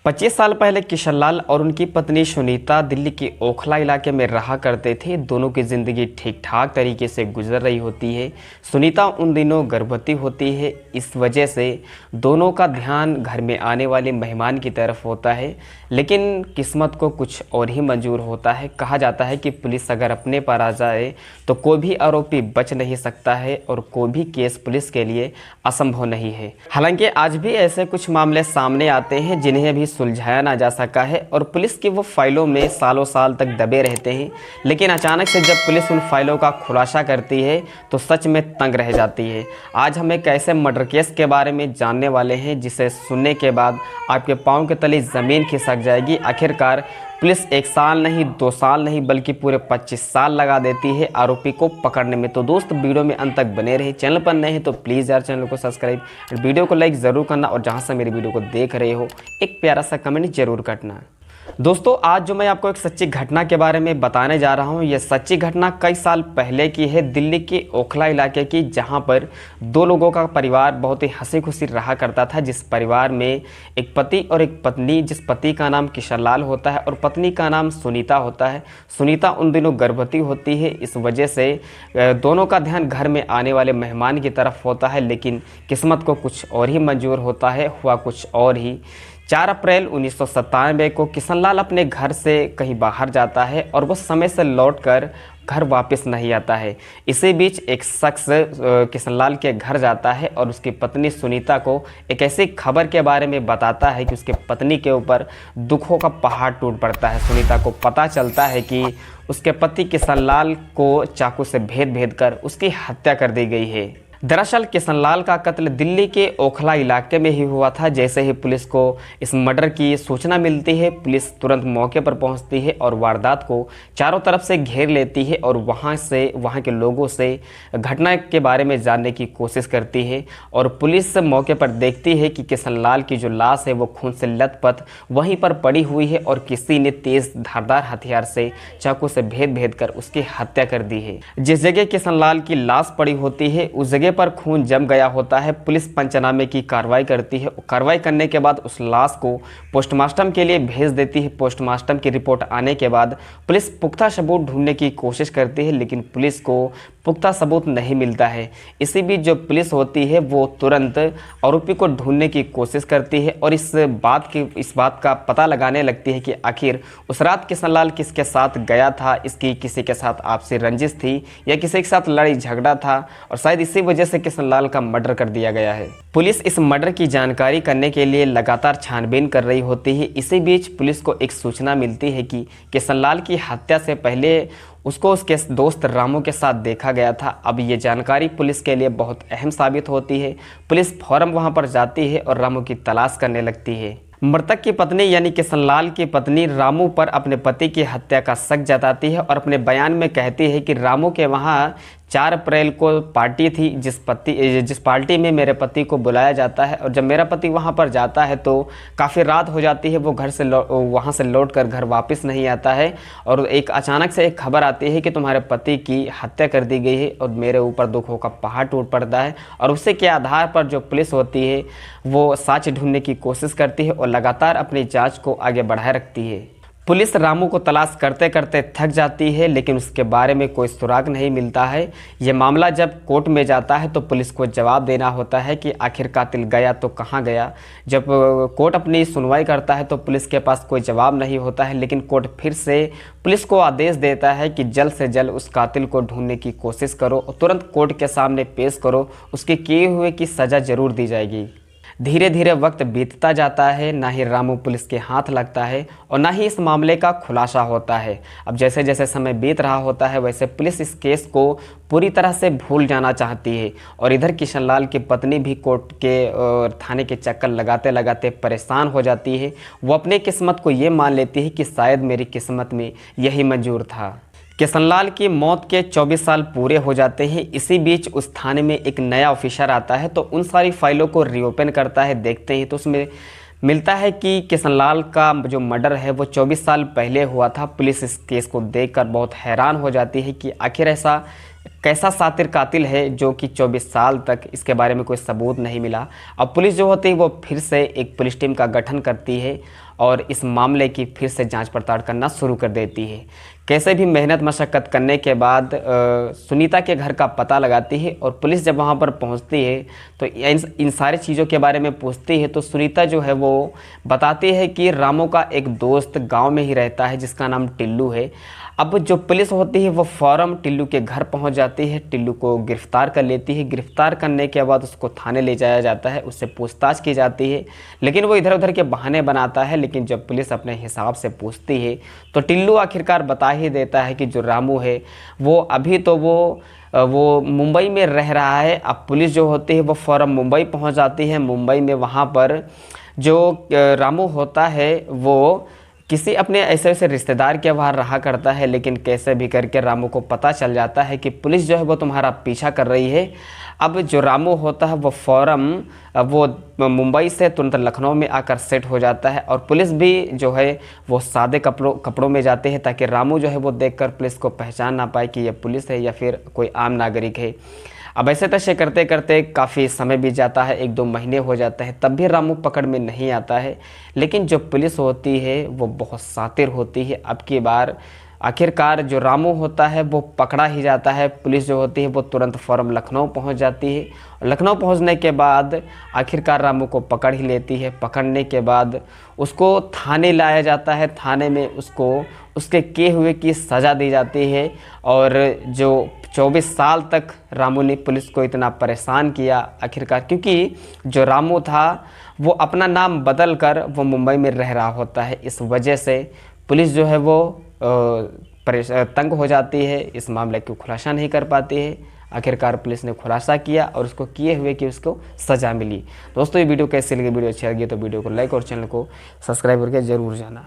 पच्चीस साल पहले किशनलाल और उनकी पत्नी सुनीता दिल्ली के ओखला इलाके में रहा करते थे। दोनों की ज़िंदगी ठीक ठाक तरीके से गुजर रही होती है। सुनीता उन दिनों गर्भवती होती है। इस वजह से दोनों का ध्यान घर में आने वाले मेहमान की तरफ होता है, लेकिन किस्मत को कुछ और ही मंजूर होता है। कहा जाता है कि पुलिस अगर अपने पर आ जाए तो कोई भी आरोपी बच नहीं सकता है और कोई भी केस पुलिस के लिए असंभव नहीं है। हालांकि आज भी ऐसे कुछ मामले सामने आते हैं जिन्हें अभी सुलझाया ना जा सका है और पुलिस की वो फाइलों में सालों साल तक दबे रहते हैं। लेकिन अचानक से जब पुलिस उन फाइलों का खुलासा करती है तो सच में तंग रह जाती है। आज हम एक ऐसे मर्डर केस के बारे में जानने वाले हैं जिसे सुनने के बाद आपके पाँव के तले ज़मीन खिसक जाएगी। आखिरकार पुलिस 1 साल नहीं, 2 साल नहीं, बल्कि पूरे 25 साल लगा देती है आरोपी को पकड़ने में। तो दोस्त, वीडियो में अंत तक बने रहे। चैनल पर नए हैं तो प्लीज़ यार चैनल को सब्सक्राइब, वीडियो को लाइक ज़रूर करना और जहां से मेरी वीडियो को देख रहे हो एक प्यारा सा कमेंट जरूर करना। दोस्तों, आज जो मैं आपको एक सच्ची घटना के बारे में बताने जा रहा हूं, यह सच्ची घटना कई साल पहले की है, दिल्ली के ओखला इलाके की, जहां पर 2 लोगों का परिवार बहुत ही हंसी खुशी रहा करता था। जिस परिवार में एक पति और एक पत्नी, जिस पति का नाम किशनलाल होता है और पत्नी का नाम सुनीता होता है। सुनीता उन दिनों गर्भवती होती है, इस वजह से दोनों का ध्यान घर में आने वाले मेहमान की तरफ होता है। लेकिन किस्मत को कुछ और ही मंजूर होता है, हुआ कुछ और ही। 4 अप्रैल 1997 को किशनलाल अपने घर से कहीं बाहर जाता है और वो समय से लौटकर घर वापस नहीं आता है। इसी बीच एक शख्स किशनलाल के घर जाता है और उसकी पत्नी सुनीता को एक ऐसी खबर के बारे में बताता है कि उसके पत्नी के ऊपर दुखों का पहाड़ टूट पड़ता है। सुनीता को पता चलता है कि उसके पति किशनलाल को चाकू से भेद कर उसकी हत्या कर दी गई है। दरअसल किशनलाल का कत्ल दिल्ली के ओखला इलाके में ही हुआ था। जैसे ही पुलिस को इस मर्डर की सूचना मिलती है, पुलिस तुरंत मौके पर पहुंचती है और वारदात को चारों तरफ से घेर लेती है और वहां के लोगों से घटना के बारे में जानने की कोशिश करती है। और पुलिस मौके पर देखती है कि किशनलाल की जो लाश है वो खून से लथपथ वहीं पर पड़ी हुई है और किसी ने तेज धारदार हथियार से चाकू से भेद कर उसकी हत्या कर दी है। जिस जगह किशनलाल की लाश पड़ी होती है उस जगह पर खून जम गया होता है। पुलिस पंचनामे की कार्रवाई करती है। कार्रवाई करने के बाद उस लाश को पोस्टमार्टम के लिए भेज देती है। पोस्टमार्टम की रिपोर्ट आने के बाद पुलिस पुख्ता सबूत ढूंढने की कोशिश करती है, लेकिन पुलिस को पुख्ता सबूत नहीं मिलता है। इसी बीच जो पुलिस होती है वो तुरंत आरोपी को ढूंढने की कोशिश करती है और इस बात का पता लगाने लगती है कि आखिर उस रात किशनलाल किसके साथ गया था। इसकी किसी के साथ आपसी रंजिश थी या किसी के साथ लड़ाई झगड़ा था और शायद इसी वजह से किशनलाल का मर्डर कर दिया गया है। पुलिस इस मर्डर की जानकारी करने के लिए लगातार छानबीन कर रही होती है। इसी बीच पुलिस को एक सूचना मिलती है कि किशनलाल की हत्या से पहले उसको उसके दोस्त रामू के साथ देखा गया था। अब ये जानकारी पुलिस के लिए बहुत अहम साबित होती है। पुलिस फौरन वहां पर जाती है और रामू की तलाश करने लगती है। मृतक की पत्नी यानी किशनलाल की पत्नी रामू पर अपने पति की हत्या का शक जताती है और अपने बयान में कहती है कि रामू के वहाँ 4 अप्रैल को पार्टी थी, जिस पार्टी में मेरे पति को बुलाया जाता है और जब मेरा पति वहां पर जाता है तो काफ़ी रात हो जाती है। वो वहां से लौटकर घर वापस नहीं आता है और एक अचानक से एक खबर आती है कि तुम्हारे पति की हत्या कर दी गई है और मेरे ऊपर दुखों का पहाड़ टूट पड़ता है। और उसी के आधार पर जो पुलिस होती है वो साक्ष्य ढूंढने की कोशिश करती है और लगातार अपनी जाँच को आगे बढ़ाए रखती है। पुलिस रामू को तलाश करते करते थक जाती है, लेकिन उसके बारे में कोई सुराग नहीं मिलता है। ये मामला जब कोर्ट में जाता है तो पुलिस को जवाब देना होता है कि आखिर कातिल गया तो कहाँ गया। जब कोर्ट अपनी सुनवाई करता है तो पुलिस के पास कोई जवाब नहीं होता है, लेकिन कोर्ट फिर से पुलिस को आदेश देता है कि जल्द से जल्द उस कातिल को ढूंढने की कोशिश करो और तुरंत कोर्ट के सामने पेश करो, उसके किए हुए की सज़ा जरूर दी जाएगी। धीरे धीरे वक्त बीतता जाता है, ना ही रामू पुलिस के हाथ लगता है और ना ही इस मामले का खुलासा होता है। अब जैसे जैसे समय बीत रहा होता है वैसे पुलिस इस केस को पूरी तरह से भूल जाना चाहती है और इधर किशनलाल की पत्नी भी कोर्ट के थाने के चक्कर लगाते लगाते परेशान हो जाती है। वो अपनी किस्मत को ये मान लेती है कि शायद मेरी किस्मत में यही मंजूर था। किशनलाल की मौत के 24 साल पूरे हो जाते हैं। इसी बीच उस थाने में एक नया ऑफिसर आता है तो उन सारी फाइलों को रीओपन करता है। देखते हैं तो उसमें मिलता है कि किशनलाल का जो मर्डर है वो 24 साल पहले हुआ था। पुलिस इस केस को देखकर बहुत हैरान हो जाती है कि आखिर ऐसा कैसा शातिर कातिल है जो कि 24 साल तक इसके बारे में कोई सबूत नहीं मिला। अब पुलिस जो होती है वो फिर से एक पुलिस टीम का गठन करती है और इस मामले की फिर से जांच पड़ताल करना शुरू कर देती है। कैसे भी मेहनत मशक्क़त करने के बाद सुनीता के घर का पता लगाती है और पुलिस जब वहाँ पर पहुँचती है तो इन सारी चीज़ों के बारे में पूछती है तो सुनीता जो है वो बताती है कि रामू का एक दोस्त गांव में ही रहता है जिसका नाम टिल्लू है। अब जो पुलिस होती है वो फ़ौरन टिल्लू के घर पहुंच जाती है, टिल्लू को गिरफ़्तार कर लेती है। गिरफ़्तार करने के बाद उसको थाने ले जाया जाता है, उससे पूछताछ की जाती है, लेकिन वो इधर उधर के बहाने बनाता है। लेकिन जब पुलिस अपने हिसाब से पूछती है तो टिल्लू आखिरकार बता ही देता है कि जो रामू है वो अभी तो वो मुंबई में रह रहा है। अब पुलिस जो होती है वो फ़ौरन मुंबई पहुँच जाती है। मुंबई में वहाँ पर जो रामू होता है वो किसी अपने ऐसे रिश्तेदार के बाहर रहा करता है, लेकिन कैसे भी करके रामू को पता चल जाता है कि पुलिस जो है वो तुम्हारा पीछा कर रही है। अब जो रामू होता है वो फ़ौरन वो मुंबई से तुरंत लखनऊ में आकर सेट हो जाता है और पुलिस भी जो है वो सादे कपड़ों में जाते हैं ताकि रामू जो है वो देखकर पुलिस को पहचान ना पाए कि ये पुलिस है या फिर कोई आम नागरिक है। अब ऐसे तैसे करते करते काफ़ी समय बीत जाता है, 1-2 महीने हो जाते हैं, तब भी रामू पकड़ में नहीं आता है। लेकिन जो पुलिस होती है वो बहुत शातिर होती है। अब की बार आखिरकार जो रामू होता है वो पकड़ा ही जाता है। पुलिस जो होती है वो तुरंत फ़ौरन लखनऊ पहुंच जाती है और लखनऊ पहुंचने के बाद आखिरकार रामू को पकड़ ही लेती है। पकड़ने के बाद उसको थाने लाया जाता है, थाने में उसको उसके किए हुए की सज़ा दी जाती है। और जो 24 साल तक रामू ने पुलिस को इतना परेशान किया आखिरकार, क्योंकि जो रामू था वो अपना नाम बदल कर वो मुंबई में रह रहा होता है। इस वजह से पुलिस जो है वो तंग हो जाती है, इस मामले को खुलासा नहीं कर पाती है। आखिरकार पुलिस ने खुलासा किया और उसको किए हुए कि उसको सज़ा मिली। दोस्तों ये वीडियो कैसी लगी? वीडियो अच्छी लगी तो वीडियो को लाइक और चैनल को सब्सक्राइब करके ज़रूर जाना।